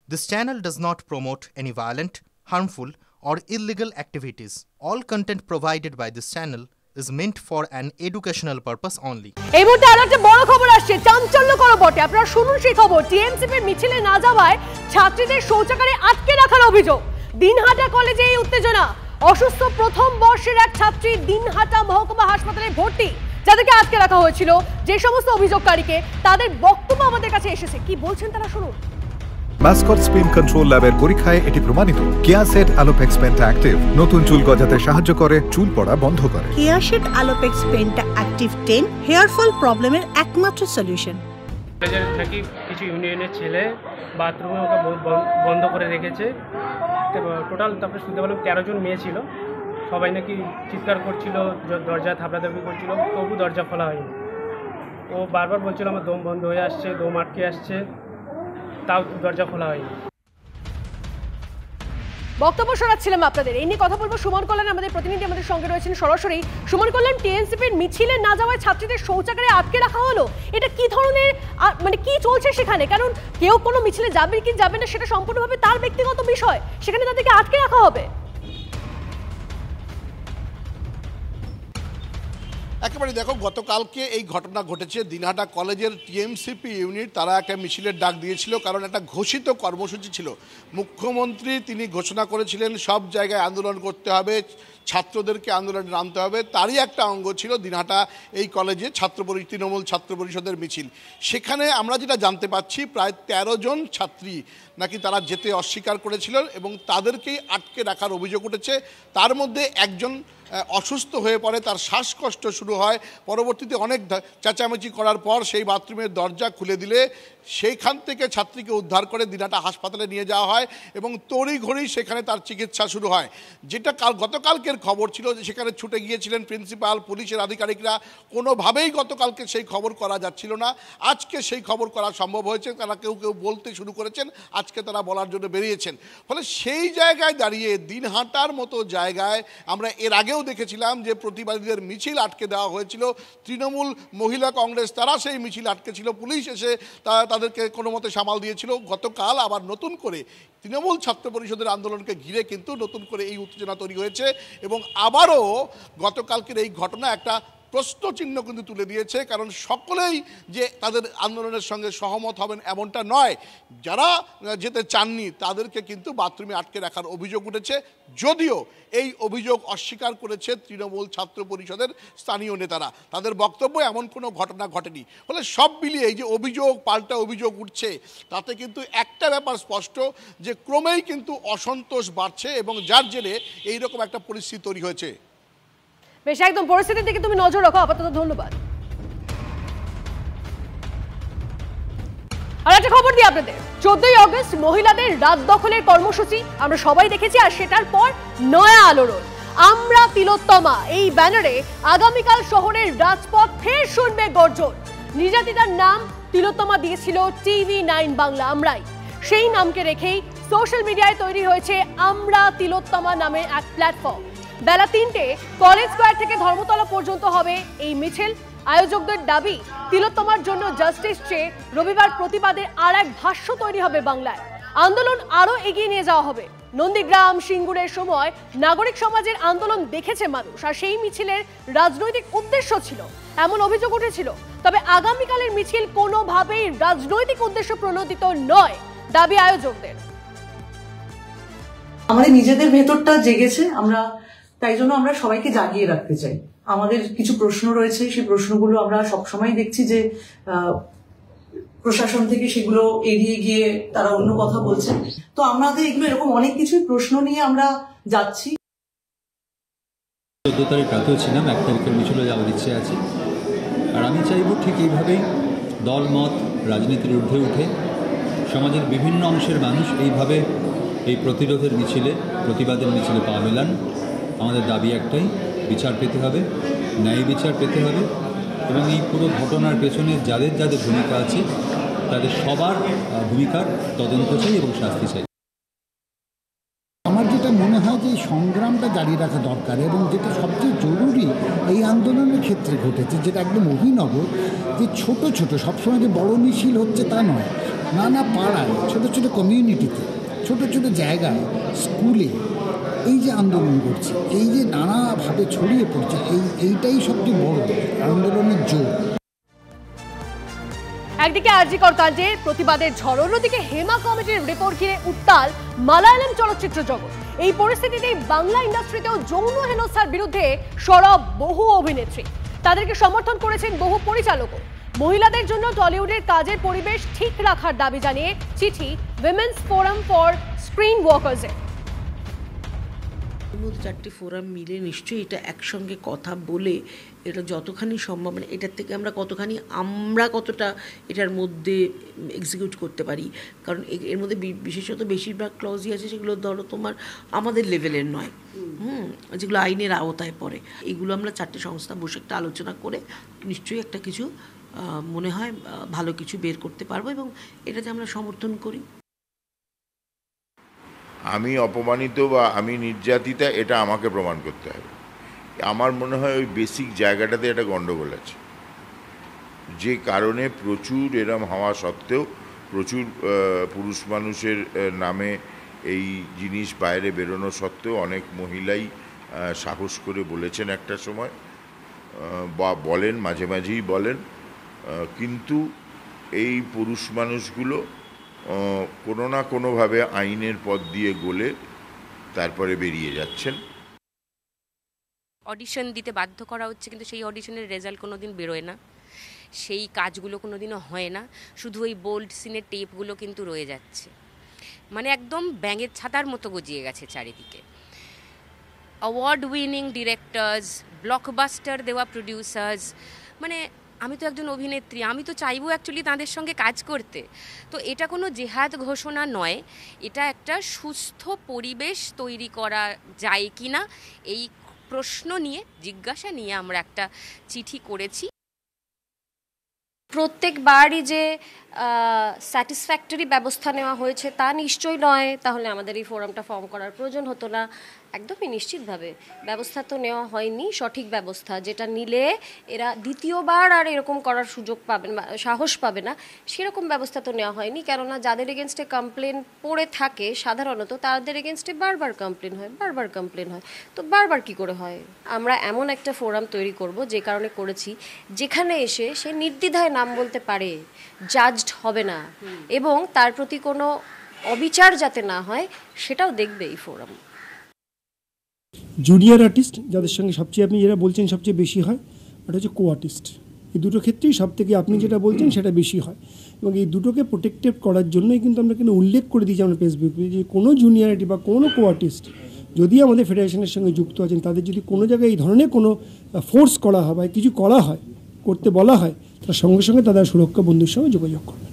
This channel does not promote any violent, harmful, or illegal activities. All content provided by this channel is meant for an educational purpose only. এই মুহূর্তে আরো একটা বড় খবর আসছে, চাঞ্চল্যকর বটে। আপনারা শুনুন সেই খবর। টিএমসিপির মিছিলে না যাওয়ায় ছাত্রীদের শৌচাগারে আটকে রাখার অভিযোগ। দিনহাটা কলেজে এই উত্তেজনা। অসুস্থ প্রথম বর্ষের এক ছাত্রী দিনহাটা মহকুমা হাসপাতালে ভর্তি, যাদেরকে আটকে রাখা হয়েছিল। যে সমস্ত অভিযোগকারীকে, তাদের বক্তব্য আমাদের কাছে এসেছে। কি বলছেন তারা শুনুন। মাস্কট স্পিন কন্ট্রোল ল্যাবের পরীক্ষায় এটি প্রমাণিত। কেয়াসেট আলোপেক্স পেন্টা অ্যাক্টিভ নতুন চুল গজাতে সাহায্য করে, চুল পড়া বন্ধ করে। Keya Seth Alopex penta active 10 hair fall প্রবলেমের একমাত্র সলিউশন। কলেজের নাকি কিছু ইউনিয়নের ছেলে বাথরুমে ওকে বন্ধ করে রেখেছে। টোটাল তারপরে শুনতে পেলাম 13 জন মেয়ে ছিল। সবাই নাকি চিৎকার করছিল, দরজা থাপড়াথাপড়ি করছিল, তবু দরজা খোলা হয়নি। ও বারবার বলছিল আমার দম বন্ধ হয়ে আসছে, দম আটকে আসছে, তাও দরজা খোলা হয়নি। বক্তব্য শোনাচ্ছিলাম আপনাদের। এই নিয়ে কথা বলবো সুমন কল্যাণ, আমাদের প্রতিনিধি আমাদের সঙ্গে রয়েছেন সরাসরি। সুমন কল্যাণ, টিএনসিপির মিছিলে না যাওয়ায় ছাত্রীদের শৌচাগারে আটকে রাখা হলো, এটা কি ধরনের মানে কি চলছে সেখানে? কারণ কেউ কোনো মিছিলে যাবে কি যাবে না সেটা সম্পূর্ণভাবে তার ব্যক্তিগত বিষয়, সেখানে তাদেরকে আটকে রাখা হবে। একেবারে দেখো, গতকালকে এই ঘটনা ঘটেছে। দিনহাটা কলেজের টিএমসিপি ইউনিট তারা একটা মিছিলের ডাক দিয়েছিল, কারণ একটা ঘোষিত কর্মসূচি ছিল। মুখ্যমন্ত্রী তিনি ঘোষণা করেছিলেন সব জায়গায় আন্দোলন করতে হবে, ছাত্রদেরকে আন্দোলনে নামতে হবে। তারই একটা অঙ্গ ছিল দিনহাটা এই কলেজে তৃণমূল ছাত্র পরিষদের মিছিল। সেখানে আমরা যেটা জানতে পাচ্ছি, প্রায় 13 জন ছাত্রী নাকি তারা যেতে অস্বীকার করেছিলেন এবং তাদেরকেই আটকে রাখার অভিযোগ উঠেছে। তার মধ্যে একজন অসুস্থ হয়ে পড়ে, তার শ্বাসকষ্ট শুরু হয়। পরবর্তীতে অনেক চেঁচামেচি করার পর সেই বাথরুমের দরজা খুলে দিলে সেইখান থেকে ছাত্রীকে উদ্ধার করে দিনহাটা হাসপাতালে নিয়ে যাওয়া হয় এবং তড়িঘড়ি সেখানে তার চিকিৎসা শুরু হয়। যেটা গতকালকের খবর ছিল যে সেখানে ছুটে গিয়েছিলেন প্রিন্সিপাল, পুলিশের আধিকারিকরা। কোনোভাবেই গতকালকে সেই খবর করা যাচ্ছিল না। আজকে সেই খবর করা সম্ভব হয়েছে। তারা কেউ কেউ বলতে শুরু করেছেন, আজকে তারা বলার জন্য বেরিয়েছেন। ফলে সেই জায়গায় দাঁড়িয়ে দিনহাটার মতো জায়গায় আমরা এর আগেও দেখেছিলাম যে প্রতিবাদীদের মিছিল আটকে দেওয়া হয়েছিল। তৃণমূল, মহিলা কংগ্রেস তারা সেই মিছিল আটকেছিল, পুলিশ এসে তাদেরকে কোনো মতে সামাল দিয়েছিল। গতকাল আবার নতুন করে তৃণমূল ছাত্র পরিষদের আন্দোলনকে ঘিরে কিন্তু নতুন করে এই উত্তেজনা তৈরি হয়েছে এবং আবারও গতকালকের এই ঘটনা একটা প্রশ্নচিহ্ন কিন্তু তুলে দিয়েছে। কারণ সকলেই যে তাদের আন্দোলনের সঙ্গে সহমত হবেন এমনটা নয়। যারা যেতে চাননি তাদেরকে কিন্তু বাথরুমে আটকে রাখার অভিযোগ উঠেছে, যদিও এই অভিযোগ অস্বীকার করেছে তৃণমূল ছাত্র পরিষদের স্থানীয় নেতারা। তাদের বক্তব্য এমন কোনো ঘটনা ঘটেনি। ফলে সব মিলিয়ে এই যে অভিযোগ পাল্টা অভিযোগ উঠছে, তাতে কিন্তু একটা ব্যাপার স্পষ্ট যে ক্রমেই কিন্তু অসন্তোষ বাড়ছে এবং যার জেরে এইরকম একটা পরিস্থিতি তৈরি হয়েছে। বেশ, একদম পরিস্থিতির দিকে তুমি নজর রাখো। আপাতত ধন্যবাদ। আর একটা খবর দিই আপনাদের। 14ই অগস্ট মহিলাদের রাত দখলের কর্মসূচি আমরা সবাই দেখেছি, আর সেটার পর নয়া আলোড়ন। আমরা তিলোত্তমা এই ব্যানারে আগামীকাল শহরের রাজপথ ফের শুনবে গর্জন। নির্যাতিতার নাম তিলোত্তমা দিয়েছিল TV9 বাংলা আমরাই। সেই নামকে রেখেই সোশ্যাল মিডিয়ায় তৈরি হয়েছে আমরা তিলোত্তমা নামে এক প্ল্যাটফর্ম। বেলা 3টে কলেজ স্কোয়ার থেকে ধর্মতলা পর্যন্ত হবে এই মিছিল। আয়োজকদের দাবি, তিলোত্তমার জন্য জাস্টিস চেয়ে রবিবার প্রতিবাদের আর এক ভাষ্য তৈরি হবে বাংলায়। আন্দোলন আরো এগিয়ে নিয়ে যাওয়া হবে। নন্দীগ্রাম, সিঙ্গুরের সময় নাগরিক সমাজের আন্দোলন দেখেছে মানুষ, আর সেই মিছিলের রাজনৈতিক উদ্দেশ্য ছিল এমন অভিযোগ উঠেছিল। তবে আগামীকালের মিছিল কোনোভাবেই রাজনৈতিক উদ্দেশ্য প্রণোদিত নয়, দাবি আয়োজকদের। আমাদের নিজেদের ভেতরটা জেগেছে, তাই জন্য আমরা সবাইকে জাগিয়ে রাখতে চাই। আমাদের কিছু প্রশ্ন রয়েছে, সেই প্রশ্নগুলো আমরা সবসময় দেখছি যে প্রশাসন থেকে সেগুলো এড়িয়ে গিয়ে তারা অন্য কথা বলছে। তো আমাদের এগুলো এরকম অনেক কিছু প্রশ্ন নিয়ে আমরা যাচ্ছি। 14 তারিখ রাতেও ছিলাম, 1 তারিখের মিছিলে যাওয়ার ইচ্ছে আছে। আর আমি চাইব ঠিক এইভাবেই দলমত রাজনীতির ঊর্ধ্বে উঠে সমাজের বিভিন্ন অংশের মানুষ এইভাবে এই প্রতিরোধের মিছিলে, প্রতিবাদের মিছিলে পা মেলান। আমাদের দাবি একটাই, বিচার পেতে হবে, ন্যায় বিচার পেতে হবে এবং এই পুরো ঘটনার পেছনে যাদের যাদের ভূমিকা আছে তাদের সবার ভূমিকার তদন্ত চাই এবং শাস্তি চাই। আমার যেটা মনে হয় যে এই সংগ্রামটা জারি রাখা দরকার, এবং যেটা সবচেয়ে জরুরি এই আন্দোলনের ক্ষেত্রে ঘটেছে, যেটা একদম অভিনব, যে ছোট ছোট সবসময় যে বড় মিছিল হচ্ছে তা নয়, নানা পাড়ায়, ছোট ছোট কমিউনিটিতে, ছোট ছোট জায়গায়, স্কুলে এই যে আন্দোলন করছে, এই যে নানাভাবে ছড়িয়ে পড়ছে, এইটাই সবচেয়ে বড় আন্দোলনের জোর। একদিকে আরজিকর কাণ্ডের প্রতিবাদের ঝড়, অন্যদিকে হেমা কমিটির রিপোর্ট ঘিরে উত্তাল মালায়ালাম চলচ্চিত্র জগৎ। এই পরিস্থিতিতে বাংলা ইন্ডাস্ট্রিতেও যৌন হেনস্থার বিরুদ্ধে সরব বহু অভিনেত্রী, তাদেরকে সমর্থন করেছেন বহু পরিচালকও। মহিলাদের জন্য টলিউডের কাজের পরিবেশ ঠিক রাখার দাবি জানিয়ে চিঠি উইমেন্স ফোরাম ফর স্ক্রিন ওয়ার্কার্সের। চারটি ফোরাম মিলে নিশ্চয়ই এটা একসঙ্গে কথা বলে এটা যতখানি সম্ভব, মানে এটার থেকে আমরা কতটা এটার মধ্যে এক্সিকিউট করতে পারি, কারণ এর মধ্যে বিশেষত বেশিরভাগ ক্লজই আছে সেগুলো ধরো তোমার আমাদের লেভেলের নয়, যেগুলো আইনের আওতায় পড়ে। এগুলো আমরা চারটে সংস্থা বসে একটা আলোচনা করে নিশ্চয়ই একটা কিছু মনে হয় ভালো কিছু বের করতে পারবো, এবং এটাতে আমরা সমর্থন করি। আমি অপমানিত বা আমি নির্যাতিতা এটা আমাকে প্রমাণ করতে হবে। আমার মনে হয় ওই বেসিক জায়গাটাতে একটা গণ্ডগোল আছে, যে কারণে প্রচুর এরম হওয়া সত্ত্বেও প্রচুর পুরুষ মানুষের নামে এই জিনিস বাইরে বেরোনো সত্ত্বেও অনেক মহিলাই সাহস করে বলেছেন একটা সময়, বা বলেন মাঝে মাঝেই বলেন, কিন্তু এই পুরুষ মানুষগুলো কোনো না কোনোভাবে আইনের পথ দিয়ে গলে তারপরে বেরিয়ে যাচ্ছেন। অডিশন দিতে বাধ্য করা হচ্ছে, কিন্তু সেই অডিশনের রেজাল্ট কোনো দিন বেরোয় না, সেই কাজগুলো কোনো দিনও হয় না, শুধু ওই বোল্ড সিনের টেপগুলো কিন্তু রয়ে যাচ্ছে। মানে একদম ব্যাঙের ছাতার মতো গজিয়ে গেছে চারিদিকে। অ্যাওয়ার্ড উইনিং ডিরেক্টরস, ব্লকবাস্টার দেওয়া প্রডিউসার্স, মানে আমি তো একজন অভিনেত্রী, আমি তো চাইবো অ্যাকচুয়ালি তাদের সঙ্গে কাজ করতে। তো এটা কোনো জেহাদ ঘোষণা নয়, এটা একটা সুস্থ পরিবেশ তৈরি করা যায় কি না এই প্রশ্ন নিয়ে, জিজ্ঞাসা নিয়ে আমরা একটা চিঠি করেছি। প্রত্যেকবারই যে স্যাটিসফ্যাক্টরি ব্যবস্থা নেওয়া হয়েছে তা নিশ্চয়ই নয়, তাহলে আমাদের এই ফোরামটা ফর্ম করার প্রয়োজন হতো না। একদমই নিশ্চিতভাবে ব্যবস্থা তো নেওয়া হয়নি সঠিক ব্যবস্থা, যেটা নিলে এরা দ্বিতীয়বার আর এরকম করার সুযোগ পাবেন, সাহস পাবে না, সেরকম ব্যবস্থা তো নেওয়া হয়নি। কেননা যাদের এগেনস্টে কমপ্লেন পড়ে থাকে সাধারণত তাদের এগেনস্টে বারবার কমপ্লেন হয়, তো বারবার কি করে হয়? আমরা এমন একটা ফোরাম তৈরি করব, যে কারণে করেছি, যেখানে এসে সে নির্দ্বিধায় নাম বলতে পারে, জাজড হবে না, এবং তার প্রতি কোনো অবিচার যাতে না হয় সেটাও দেখবে এই ফোরাম। জুনিয়র আর্টিস্ট যাদের সঙ্গে সবচেয়ে আপনি যেটা বলছেন সবচেয়ে বেশি হয়, ওটা হচ্ছে কো আর্টিস্ট। এই দুটো ক্ষেত্রেই সব থেকে আপনি যেটা বলছেন সেটা বেশি হয়, এবং এই দুটোকে প্রোটেক্টেড করার জন্যই কিন্তু আমরা কিন্তু উল্লেখ করে দিয়েছি আমরা ফেসবুকে, যে কোনো জুনিয়র আর্টিস্ট বা কোনো কো আর্টিস্ট যদি আমাদের ফেডারেশনের সঙ্গে যুক্ত আছেন, তাদের যদি কোনো জায়গায় এই ধরনের কোনো ফোর্স করা হয় বা কিছু করা হয়, করতে বলা হয়, তার সঙ্গে সঙ্গে তাদের সুরক্ষা বন্ধুর সঙ্গে যোগাযোগ করবেন।